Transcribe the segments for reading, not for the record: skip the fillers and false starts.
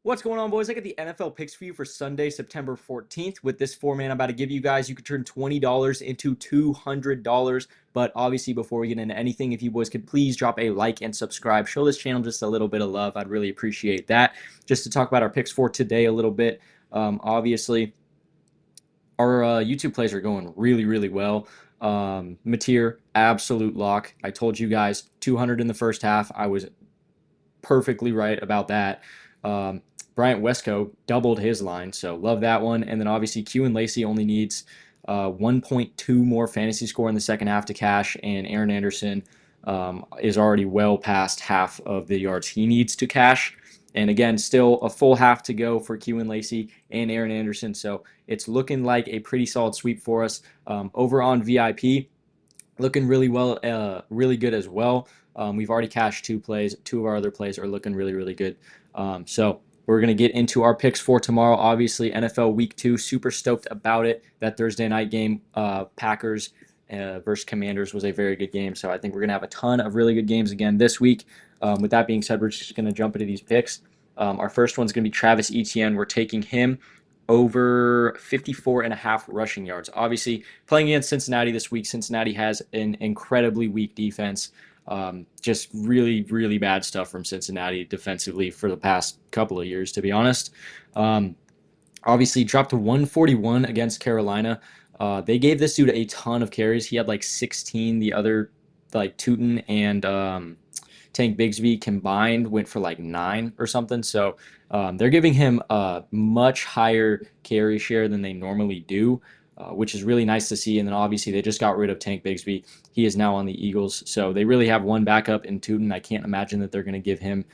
What's going on, boys? I got the NFL picks for you for Sunday, September 14th. With this format I'm about to give you guys, you could turn $20 into $200. But obviously, before we get into anything, if you boys could please drop a like and subscribe, show this channel just a little bit of love. I'd really appreciate that. Just to talk about our picks for today a little bit. Obviously, our YouTube plays are going really, really well. Mateer, absolute lock. I told you guys 200 in the first half. I was perfectly right about that. Um, Bryant Westco doubled his line, so love that one. And then obviously Q and Lacey only needs 1.2 more fantasy score in the second half to cash, and Aaron Anderson is already well past half of the yards he needs to cash. And again, still a full half to go for Q and Lacey and Aaron Anderson, so it's looking like a pretty solid sweep for us. Over on VIP, looking really well, really good as well. We've already cashed two plays. Two of our other plays are looking really, really good. So we're going to get into our picks for tomorrow. Obviously, NFL Week 2, super stoked about it. That Thursday night game, Packers versus Commanders, was a very good game. So I think we're going to have a ton of really good games again this week. With that being said, we're just going to jump into these picks. Our first one's going to be Travis Etienne. We're taking him over 54.5 rushing yards. Obviously, playing against Cincinnati this week, Cincinnati has an incredibly weak defense. Just really, really bad stuff from Cincinnati defensively for the past couple of years, to be honest. Obviously, dropped to 141 against Carolina. They gave this dude a ton of carries. He had like 16. The other, like Tootin and Tank Bigsby combined went for like 9 or something. So they're giving him a much higher carry share than they normally do, which is really nice to see. And then obviously they just got rid of Tank Bigsby. He is now on the Eagles. So they really have one backup in Tootin. I can't imagine that they're going to give him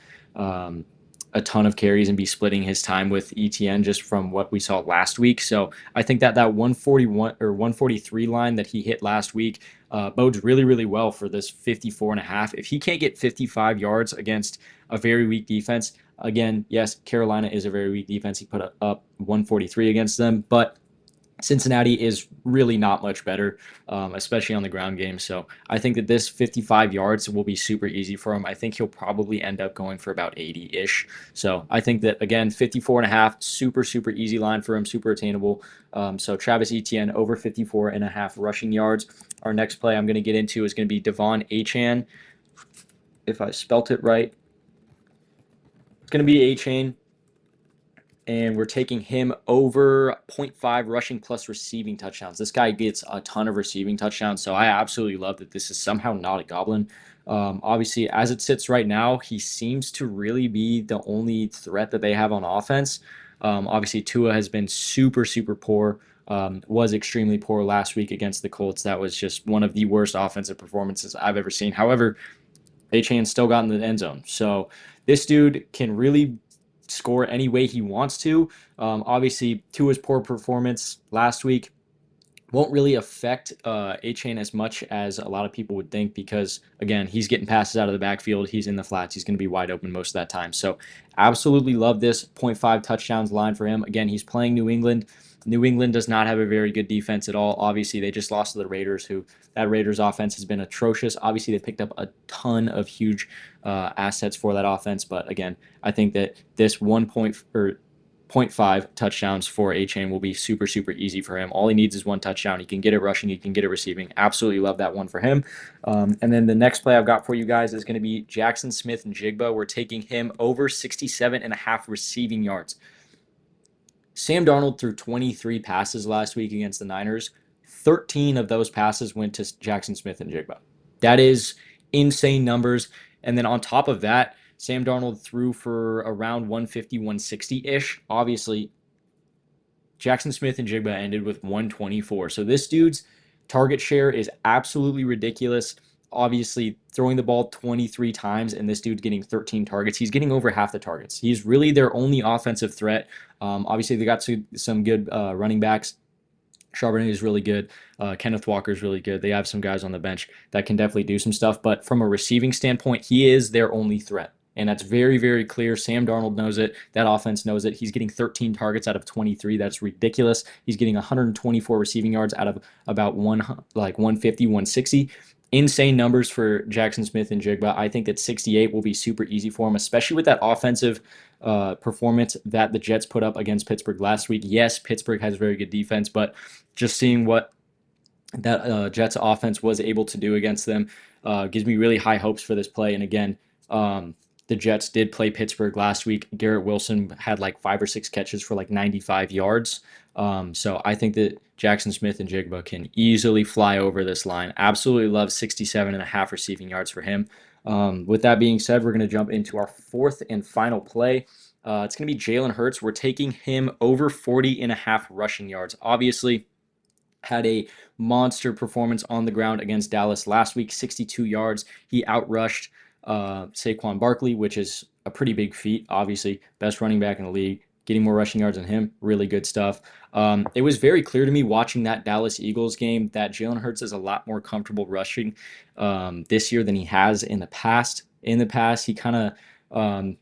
a ton of carries and be splitting his time with ETN just from what we saw last week. So I think that 141 or 143 line that he hit last week bodes really, really well for this 54.5. If he can't get 55 yards against a very weak defense, again, yes, Carolina is a very weak defense. He put up 143 against them, but Cincinnati is really not much better, especially on the ground game. So I think that this 55 yards will be super easy for him. I think he'll probably end up going for about 80-ish. So I think that, again, 54.5, super, super easy line for him, super attainable. So Travis Etienne over 54.5 rushing yards. Our next play I'm going to get into is going to be Devon Achane. If I spelt it right, it's going to be Achane, and we're taking him over 0.5 rushing plus receiving touchdowns. This guy gets a ton of receiving touchdowns, so I absolutely love that this is somehow not a goblin. Obviously, as it sits right now, he seems to really be the only threat that they have on offense. Obviously, Tua has been super, super poor. Was extremely poor last week against the Colts. That was just one of the worst offensive performances I've ever seen. However, Achane still got in the end zone. So this dude can really score any way he wants to. Obviously, Tua's poor performance last week won't really affect Achane as much as a lot of people would think because, again, he's getting passes out of the backfield. He's in the flats. He's going to be wide open most of that time. So absolutely love this 0.5 touchdowns line for him. Again, he's playing New England. New England does not have a very good defense at all. Obviously, they just lost to the Raiders, who that Raiders offense has been atrocious. Obviously, they picked up a ton of huge assets for that offense. But again, I think that this 0.5 touchdowns for Achane will be super, super easy for him. All he needs is one touchdown. He can get it rushing. He can get it receiving. Absolutely love that one for him. And then the next play I've got for you guys is going to be Jackson Smith and Jigba. We're taking him over 67.5 receiving yards. Sam Darnold threw 23 passes last week against the Niners. 13 of those passes went to Jackson Smith and Jigba. That is insane numbers. And then on top of that, Sam Darnold threw for around 150, 160-ish. Obviously, Jackson Smith and Jigba ended with 124. So this dude's target share is absolutely ridiculous. Obviously, throwing the ball 23 times and this dude's getting 13 targets. He's getting over half the targets. He's really their only offensive threat. Obviously, they got some good running backs. Charbonnet is really good. Kenneth Walker is really good. They have some guys on the bench that can definitely do some stuff. But from a receiving standpoint, he is their only threat. And that's very, very clear. Sam Darnold knows it. That offense knows it. He's getting 13 targets out of 23. That's ridiculous. He's getting 124 receiving yards out of about 150, 160. insane numbers for Jackson Smith and Jigba. I think that 68 will be super easy for him, especially with that offensive performance that the Jets put up against Pittsburgh last week. Yes, Pittsburgh has very good defense, but just seeing what that Jets offense was able to do against them gives me really high hopes for this play. And again, the Jets did play Pittsburgh last week. Garrett Wilson had like 5 or 6 catches for like 95 yards. So I think that Jackson Smith and Jigba can easily fly over this line. Absolutely love 67.5 receiving yards for him. With that being said, we're going to jump into our fourth and final play. It's going to be Jalen Hurts. We're taking him over 40.5 rushing yards. Obviously, had a monster performance on the ground against Dallas last week, 62 yards. He outrushed Saquon Barkley, which is a pretty big feat. Obviously, best running back in the league. Getting more rushing yards than him, really good stuff. It was very clear to me watching that Dallas Eagles game that Jalen Hurts is a lot more comfortable rushing this year than he has in the past. In the past, he kind of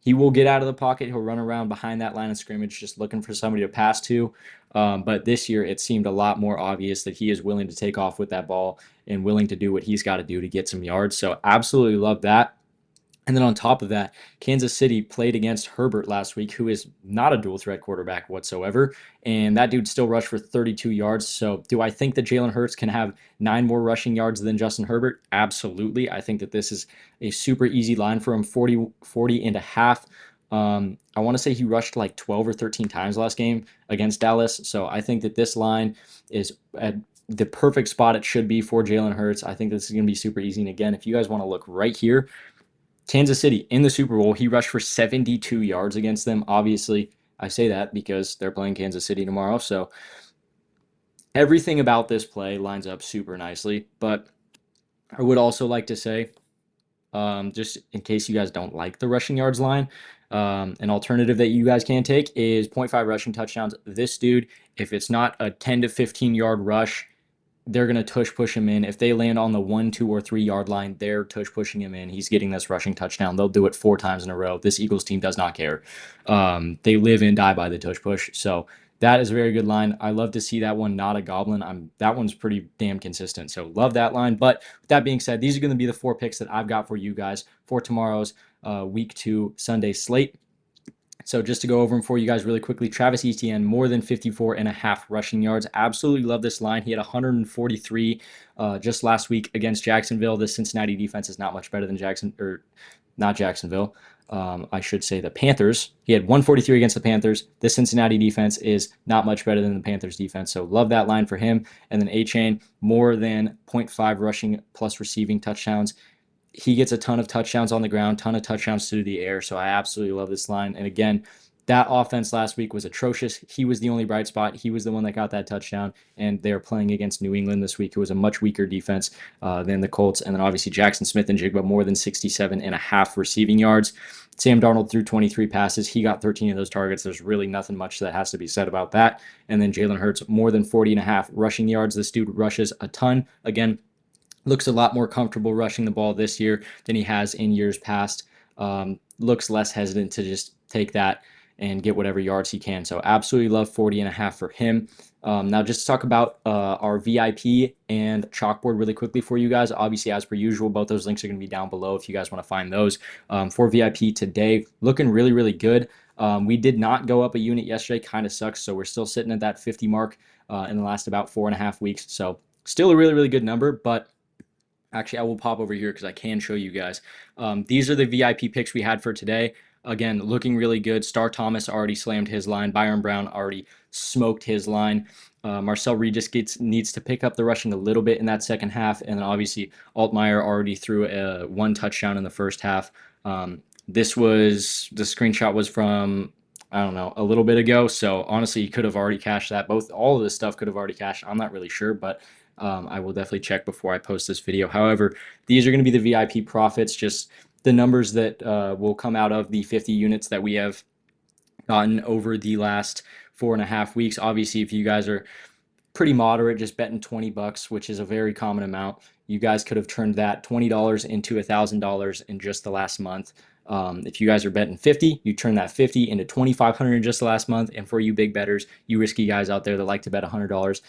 he will get out of the pocket. He'll run around behind that line of scrimmage, just looking for somebody to pass to. But this year, it seemed a lot more obvious that he is willing to take off with that ball and willing to do what he's got to do to get some yards. So absolutely love that. And then on top of that, Kansas City played against Herbert last week, who is not a dual threat quarterback whatsoever. And that dude still rushed for 32 yards. So do I think that Jalen Hurts can have 9 more rushing yards than Justin Herbert? Absolutely. I think that this is a super easy line for him, 40 and a half. I want to say he rushed like 12 or 13 times last game against Dallas. So I think that this line is at the perfect spot it should be for Jalen Hurts. I think this is going to be super easy. And again, if you guys want to look right here, Kansas City in the Super Bowl, he rushed for 72 yards against them. Obviously, I say that because they're playing Kansas City tomorrow. So everything about this play lines up super nicely. But I would also like to say, just in case you guys don't like the rushing yards line, an alternative that you guys can take is 0.5 rushing touchdowns. This dude, if it's not a 10 to 15 yard rush, they're going to tush push him in. If they land on the 1, 2, or 3 yard line, they're tush pushing him in. He's getting this rushing touchdown. They'll do it 4 times in a row. This Eagles team does not care. They live and die by the tush push. So that is a very good line. I love to see that one, not a goblin. That one's pretty damn consistent. So love that line. But with that being said, these are going to be the 4 picks that I've got for you guys for tomorrow's week 2 Sunday slate. So just to go over them for you guys really quickly, Travis Etienne, more than 54.5 rushing yards. Absolutely love this line. He had 143 just last week against Jacksonville. The Cincinnati defense is not much better than not Jacksonville. I should say the Panthers. He had 143 against the Panthers. The Cincinnati defense is not much better than the Panthers defense. So love that line for him. And then A-Chain, more than 0.5 rushing plus receiving touchdowns. He gets a ton of touchdowns on the ground, ton of touchdowns through the air. So I absolutely love this line. And again, that offense last week was atrocious. He was the only bright spot. He was the one that got that touchdown. And they're playing against New England this week, who was a much weaker defense than the Colts. And then obviously Jackson Smith and Jigba, more than 67.5 receiving yards. Sam Darnold threw 23 passes. He got 13 of those targets. There's really nothing much that has to be said about that. And then Jalen Hurts, more than 40.5 rushing yards. This dude rushes a ton. Again, looks a lot more comfortable rushing the ball this year than he has in years past. Looks less hesitant to just take that and get whatever yards he can. So absolutely love 40.5 for him. Now just to talk about our VIP and chalkboard really quickly for you guys. Obviously, as per usual, both those links are going to be down below if you guys want to find those. For VIP today, looking really, really good. We did not go up a unit yesterday. Kind of sucks. So we're still sitting at that 50 mark in the last about 4.5 weeks. So still a really, really good number, but actually, I will pop over here because I can show you guys. These are the VIP picks we had for today. Again, looking really good. Star Thomas already slammed his line. Byron Brown already smoked his line. Marcel Reed just needs to pick up the rushing a little bit in that second half. And then obviously, Altmaier already threw a 1 touchdown in the first half. The screenshot was from, I don't know, a little bit ago. So honestly, he could have already cashed that. All of this stuff could have already cashed. I'm not really sure, but I will definitely check before I post this video. However, these are going to be the VIP profits, just the numbers that will come out of the 50 units that we have gotten over the last 4.5 weeks. Obviously, if you guys are pretty moderate, just betting $20, which is a very common amount, you guys could have turned that $20 into $1,000 in just the last month. If you guys are betting 50, you turn that 50 into 2,500 in just the last month. And for you big bettors, you risky guys out there that like to bet $100,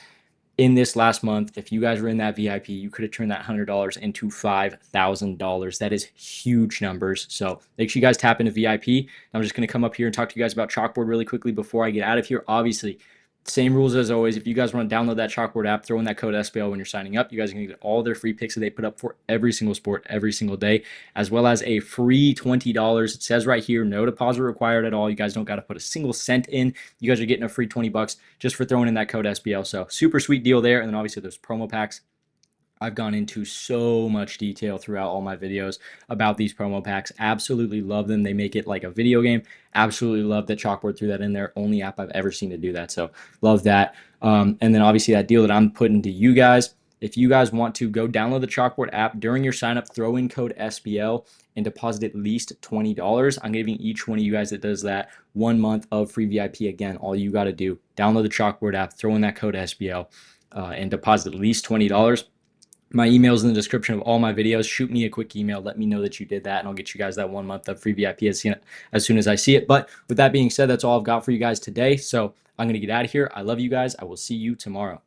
in this last month, if you guys were in that VIP, you could have turned that $100 into $5,000. That is huge numbers. So make sure you guys tap into VIP. I'm just going to come up here and talk to you guys about Chalkboard really quickly before I get out of here. Obviously, same rules as always. If you guys want to download that Chalkboard app, throw in that code SBL when you're signing up. You guys are going to get all their free picks that they put up for every single sport, every single day, as well as a free $20. It says right here, no deposit required at all. You guys don't got to put a single cent in. You guys are getting a free $20 just for throwing in that code SBL. So super sweet deal there. And then obviously there's promo packs. I've gone into so much detail throughout all my videos about these promo packs. Absolutely love them. They make it like a video game. Absolutely love that Chalkboard threw that in there. Only app I've ever seen to do that. So love that. And then obviously that deal that I'm putting to you guys. If you guys want to go download the Chalkboard app during your sign up, throw in code SBL and deposit at least $20. I'm giving each one of you guys that does that 1 month of free VIP. Again, all you got to do, download the Chalkboard app, throw in that code SBL, and deposit at least $20. My email is in the description of all my videos. Shoot me a quick email. Let me know that you did that, and I'll get you guys that 1 month of free VIP as soon as I see it. But with that being said, that's all I've got for you guys today. So I'm going to get out of here. I love you guys. I will see you tomorrow.